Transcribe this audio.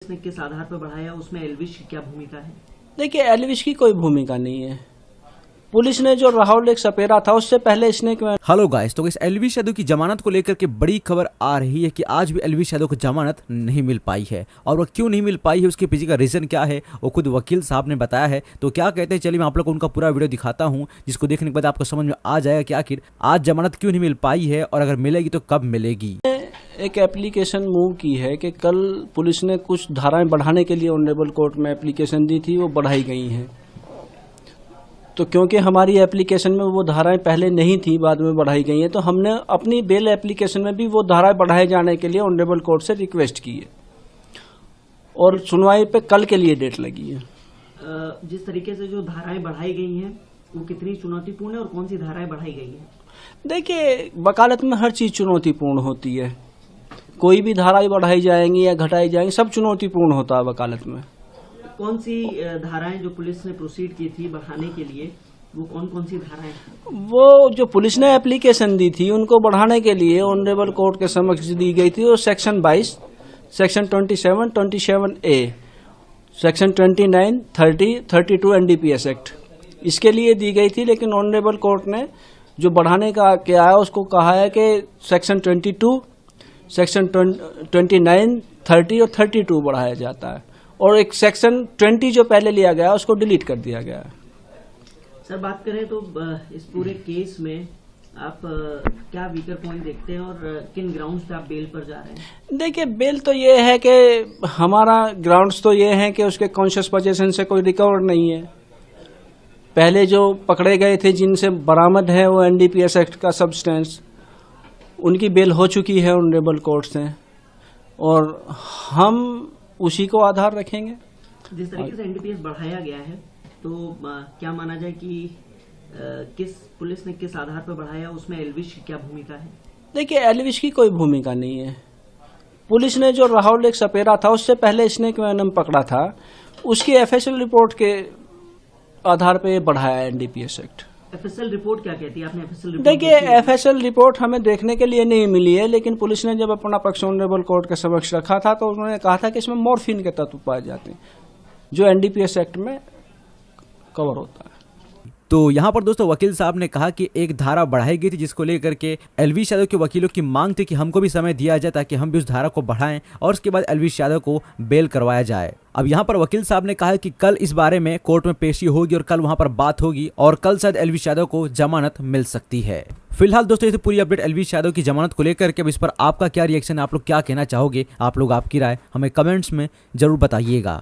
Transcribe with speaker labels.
Speaker 1: ने किस आधार पर बढ़ाया, उसमें एल्विश की क्या भूमिका है?
Speaker 2: देखिए, एल्विश की कोई भूमिका नहीं है। पुलिस ने जो राहुल एक सपेरा था उससे पहले इसने
Speaker 3: हेलो गाइस, तो इस एल्विश यादव की जमानत को लेकर के बड़ी खबर आ रही है कि आज भी एल्विश यादव को जमानत नहीं मिल पाई है। और वो क्यों नहीं मिल पाई है, उसके पीछे का रीजन क्या है, वो खुद वकील साहब ने बताया है। तो क्या कहते हैं, चलिए मैं आप लोग को उनका पूरा वीडियो दिखाता हूं, जिसको देखने के बाद आपको समझ में आ जाएगा कि आखिर आज जमानत क्यों नहीं मिल पाई है और अगर मिलेगी तो कब मिलेगी।
Speaker 2: एक एप्लीकेशन मूव की है कि कल पुलिस ने कुछ धाराएं बढ़ाने के लिए ऑनरेबल कोर्ट में एप्लीकेशन दी थी, वो बढ़ाई गई हैं। तो क्योंकि हमारी एप्लीकेशन में वो धाराएं पहले नहीं थी, बाद में बढ़ाई गई हैं, तो हमने अपनी बेल एप्लीकेशन में भी वो धाराएं बढ़ाए जाने के लिए ऑनरेबल कोर्ट से रिक्वेस्ट की है और सुनवाई पे कल के लिए डेट लगी है।
Speaker 1: जिस तरीके से जो धाराएं बढ़ाई गई हैं वो कितनी चुनौतीपूर्ण है और कौन सी धाराएं बढ़ाई गई हैं?
Speaker 2: देखिए, वकालत में हर चीज चुनौतीपूर्ण होती है। कोई भी धाराएं बढ़ाई जाएंगी या घटाई जाएंगी, सब चुनौतीपूर्ण होता है वकालत में।
Speaker 1: कौन सी धाराएं जो पुलिस ने प्रोसीड की थी बढ़ाने के लिए, वो कौन कौन सी धाराएं?
Speaker 2: वो जो पुलिस ने एप्लीकेशन दी थी उनको बढ़ाने के लिए ऑनरेबल कोर्ट के समक्ष दी गई थी, और section 22, section 27, 27A, section 29, 30, 32 NDPS act, इसके लिए दी गई थी। लेकिन ऑनरेबल कोर्ट ने जो बढ़ाने का क्या है उसको कहा है कि सेक्शन 22, सेक्शन 29, 30 और 32 बढ़ाया जाता है, और एक सेक्शन 20 जो पहले लिया गया उसको डिलीट कर दिया गया है।
Speaker 1: सर, बात करें तो इस पूरे केस में आप क्या वीकर पॉइंट देखते हैं और किन ग्राउंड्स पे आप बेल पर जा रहे हैं?
Speaker 2: देखिए, बेल तो ये है कि हमारा ग्राउंड्स तो ये है कि उसके कॉन्शियस पोजीशन से कोई रिकवर नहीं है। पहले जो पकड़े गए थे, जिनसे बरामद है वो NDPS एक्ट का सब्सटेंस, उनकी बेल हो चुकी है ऑनरेबल कोर्ट से, और हम उसी को आधार रखेंगे।
Speaker 1: जिस तरीके से NDPS बढ़ाया गया है, तो क्या माना जाए कि किस पुलिस ने किस आधार पर बढ़ाया, उसमें एल्विश की क्या भूमिका है?
Speaker 2: देखिए, एल्विश की कोई भूमिका नहीं है। पुलिस ने जो राहुल एक सपेरा था उससे पहले स्नेक वेनम पकड़ा था, उसकी FSL रिपोर्ट के आधार पे बढ़ाया NDPS एक्ट।
Speaker 1: FSL रिपोर्ट क्या कहती है? आपने FSL रिपोर्ट
Speaker 2: देखिए, FSL रिपोर्ट हमें देखने के लिए नहीं मिली है, लेकिन पुलिस ने जब अपना पक्ष ऑनरेबल कोर्ट के समक्ष रखा था तो उन्होंने कहा था कि इसमें मॉर्फिन के तत्व पाए जाते हैं, जो NDPS एक्ट में कवर होता है।
Speaker 3: तो यहाँ पर दोस्तों वकील साहब ने कहा कि एक धारा बढ़ाई गई थी, जिसको लेकर के एल्विश यादव के वकीलों की मांग थी कि हमको भी समय दिया जाए ताकि हम भी उस धारा को बढ़ाएं और उसके बाद एल्विश यादव को बेल करवाया जाए। अब यहाँ पर वकील साहब ने कहा कि कल इस बारे में कोर्ट में पेशी होगी और कल वहाँ पर बात होगी और कल शायद एल्विश यादव को जमानत मिल सकती है। फिलहाल दोस्तों, ये पूरी अपडेट एल्विश यादव की जमानत को लेकर के, अब इस पर आपका क्या रिएक्शन है, आप लोग क्या कहना चाहोगे, आप लोग आपकी राय हमें कमेंट्स में जरूर बताइएगा।